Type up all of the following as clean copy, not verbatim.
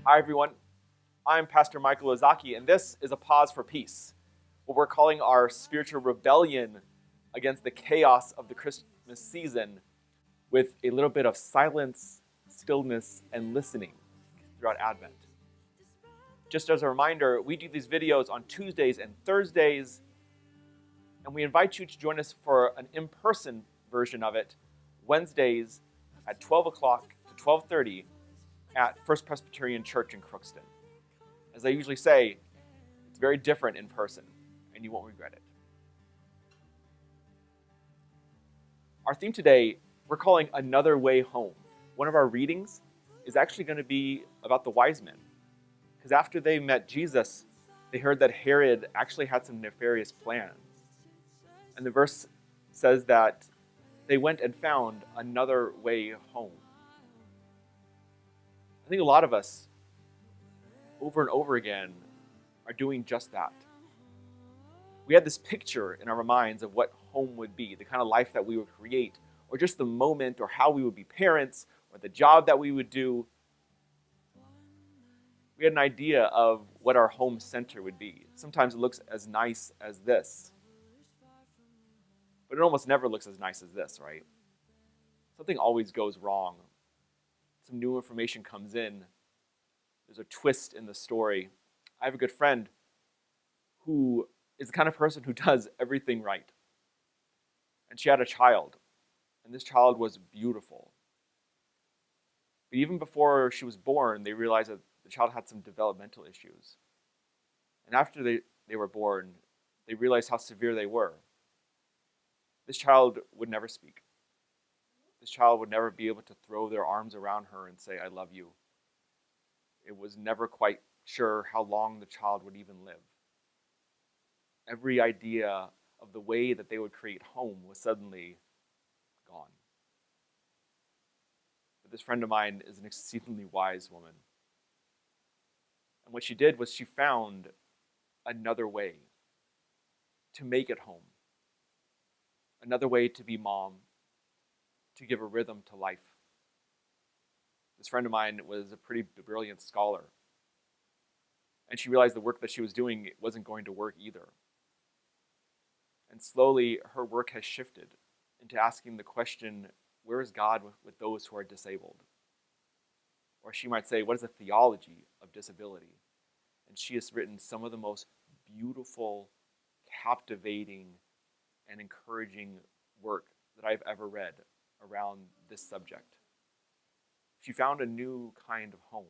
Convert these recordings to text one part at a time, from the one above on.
Hi, everyone. I'm Pastor Michael Ozaki, and this is a Pause for Peace, what we're calling our spiritual rebellion against the chaos of the Christmas season with a little bit of silence, stillness, and listening throughout Advent. Just as a reminder, we do these videos on Tuesdays and Thursdays, and we invite you to join us for an in-person version of it Wednesdays at 12 o'clock to 12:30 at First Presbyterian Church in Crookston. As I usually say, it's very different in person, and you won't regret it. Our theme today, we're calling Another Way Home. One of our readings is actually going to be about the wise men. Because after they met Jesus, they heard that Herod actually had some nefarious plans. And the verse says that they went and found another way home. I think a lot of us, over and over again, are doing just that. We had this picture in our minds of what home would be, the kind of life that we would create, or just the moment, or how we would be parents, or the job that we would do. We had an idea of what our home center would be. Sometimes it looks as nice as this, but it almost never looks as nice as this, right? Something always goes wrong. Some new information comes in. There's a twist in the story. I have a good friend who is the kind of person who does everything right. And she had a child, and this child was beautiful. But even before she was born, they realized that the child had some developmental issues. And after they were born, they realized how severe they were. This child would never speak. This child would never be able to throw their arms around her and say, "I love you." It was never quite sure how long the child would even live. Every idea of the way that they would create home was suddenly gone. But this friend of mine is an exceedingly wise woman. And what she did was she found another way to make it home. Another way to be mom, to give a rhythm to life. This friend of mine was a pretty brilliant scholar. And she realized the work that she was doing wasn't going to work either. And slowly, her work has shifted into asking the question, where is God with those who are disabled? Or she might say, what is the theology of disability? And she has written some of the most beautiful, captivating, and encouraging work that I've ever read around this subject. She found a new kind of home.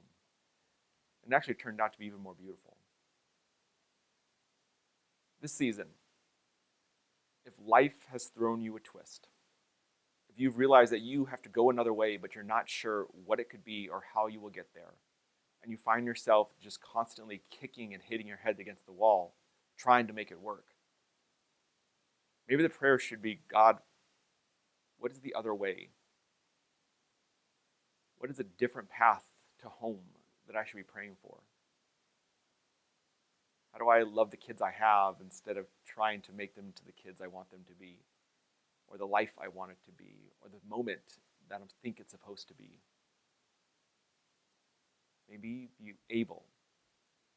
And it actually turned out to be even more beautiful. This season, if life has thrown you a twist, if you've realized that you have to go another way, but you're not sure what it could be or how you will get there, and you find yourself just constantly kicking and hitting your head against the wall, trying to make it work, maybe the prayer should be, God, what is the other way? What is a different path to home that I should be praying for? How do I love the kids I have instead of trying to make them to the kids I want them to be, or the life I want it to be, or the moment that I think it's supposed to be? Maybe be able,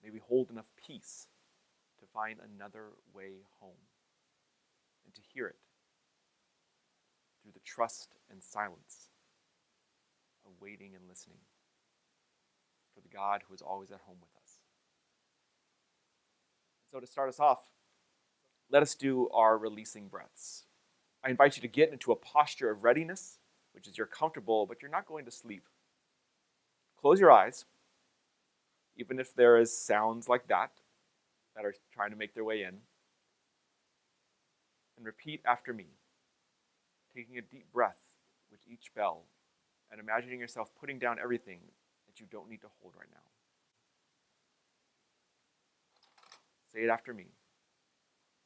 maybe hold enough peace to find another way home and to hear it through the trust and silence of waiting and listening for the God who is always at home with us. So to start us off, let us do our releasing breaths. I invite you to get into a posture of readiness, which is you're comfortable, but you're not going to sleep. Close your eyes, even if there is sounds like that are trying to make their way in. And repeat after me, taking a deep breath with each bell and imagining yourself putting down everything that you don't need to hold right now. Say it after me.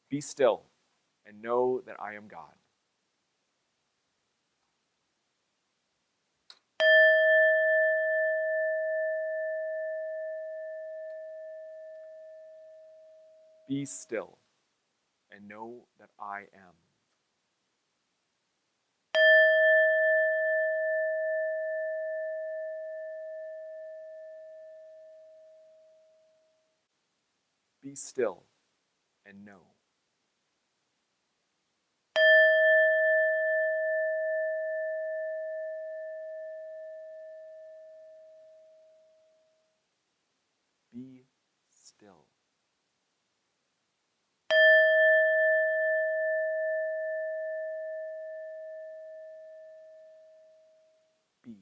Be still and know that I am God. Be still and know that I am. Be still and know. Be still. Be.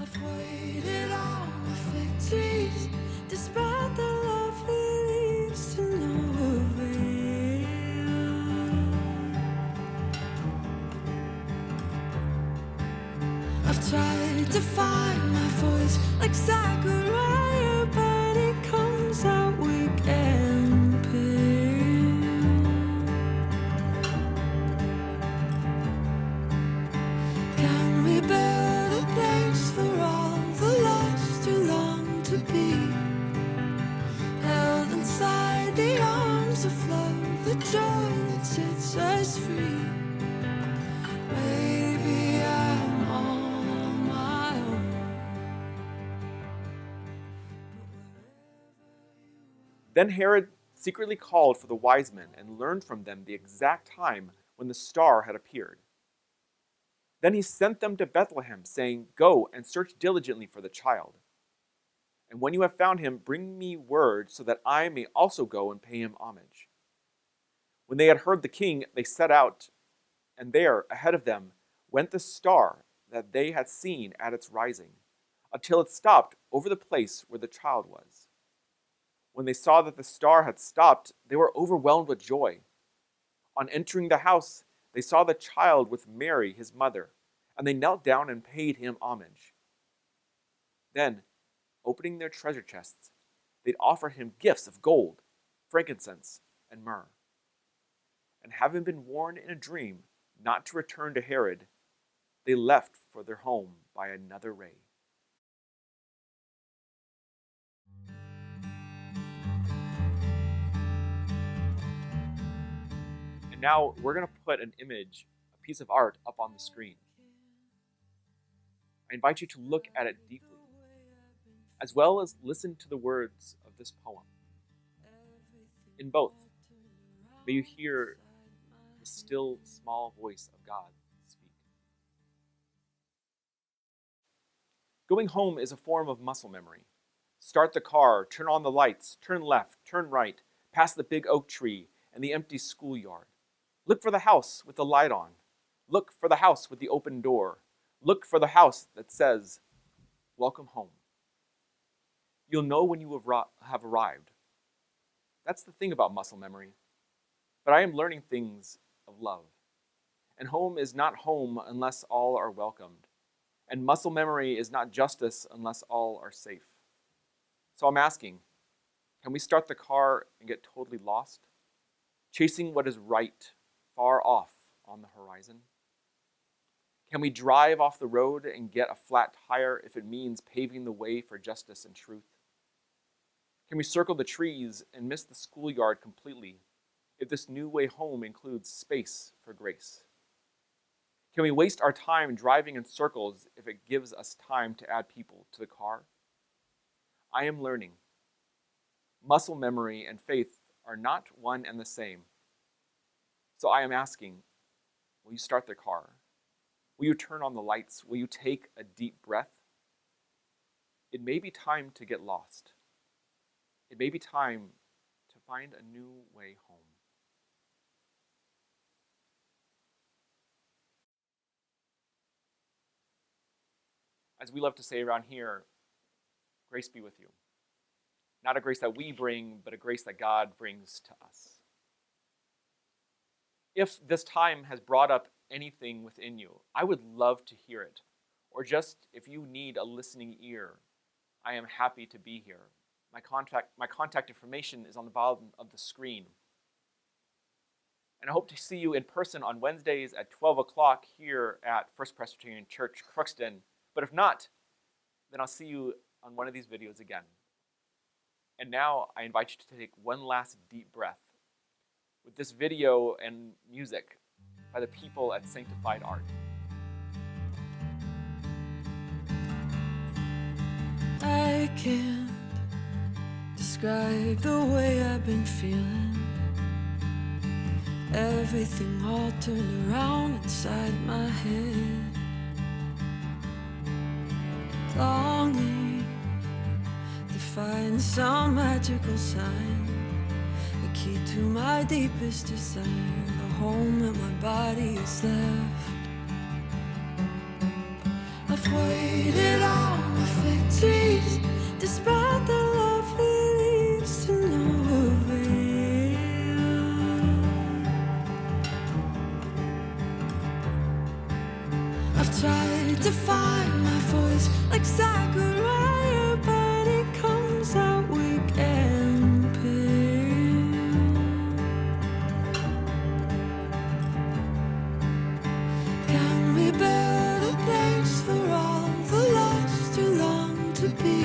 I've waited on the fig trees, despite the lovely leaves to no avail. I've tried to find my voice like Zachariah, but it comes out weak and pale. Can we build a place for all the lost who long to be held inside the arms of love, the joy that sets us free? Maybe I'm on my own. Then Herod secretly called for the wise men and learned from them the exact time when the star had appeared. Then he sent them to Bethlehem, saying, "Go and search diligently for the child. And when you have found him, bring me word so that I may also go and pay him homage." When they had heard the king, they set out, and there, ahead of them, went the star that they had seen at its rising, until it stopped over the place where the child was. When they saw that the star had stopped, they were overwhelmed with joy. On entering the house, they saw the child with Mary, his mother, and they knelt down and paid him homage. Then, opening their treasure chests, they'd offer him gifts of gold, frankincense, and myrrh. And having been warned in a dream not to return to Herod, they left for their home by another way. And now we're going to put an image, a piece of art, up on the screen. I invite you to look at it deeply, as well as listen to the words of this poem. In both, may you hear the still, small voice of God speak. Going home is a form of muscle memory. Start the car, turn on the lights, turn left, turn right, past the big oak tree and the empty schoolyard. Look for the house with the light on. Look for the house with the open door. Look for the house that says, "Welcome home." You'll know when you have arrived. That's the thing about muscle memory. But I am learning things of love. And home is not home unless all are welcomed. And muscle memory is not justice unless all are safe. So I'm asking, can we start the car and get totally lost? Chasing what is right far off on the horizon? Can we drive off the road and get a flat tire if it means paving the way for justice and truth? Can we circle the trees and miss the schoolyard completely if this new way home includes space for grace? Can we waste our time driving in circles if it gives us time to add people to the car? I am learning. Muscle memory and faith are not one and the same. So I am asking, will you start the car? Will you turn on the lights? Will you take a deep breath? It may be time to get lost. It may be time to find a new way home. As we love to say around here, grace be with you. Not a grace that we bring, but a grace that God brings to us. If this time has brought up anything within you, I would love to hear it. Or just if you need a listening ear, I am happy to be here. My contact information is on the bottom of the screen. And I hope to see you in person on Wednesdays at 12 o'clock here at First Presbyterian Church, Crookston. But if not, then I'll see you on one of these videos again. And now I invite you to take one last deep breath with this video and music by the people at Sanctified Art. I can't describe the way I've been feeling. Everything all turned around inside my head. Longing to find some magical sign, the key to my deepest desire, the home that my body is left. I've waited on my victories, despite the love that leads to no avail. I've tried to find my voice like Zachariah, but it comes out weak and pale. Can we build a place for all the lost who long to be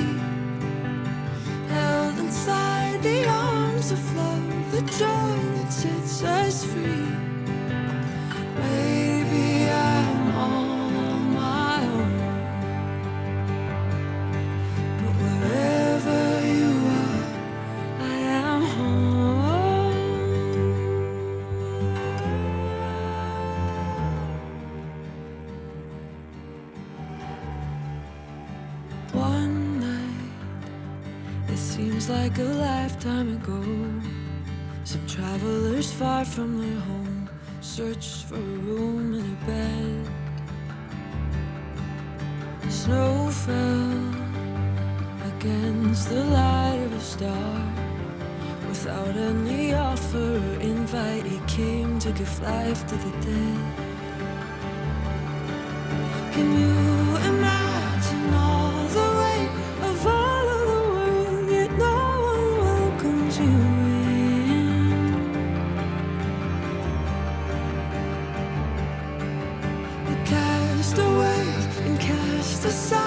held inside the arms of love, the joy that sets us free? Maybe I'm on my own, but wherever you are, I am home. One night, it seems like a lifetime ago, some travelers far from their home searched for a room and a bed. Snow fell against the light of a star. Without any offer or invite, he came to give life to the dead. Can you imagine all the weight of all of the world, yet no one welcomes you in? The cast away and cast aside,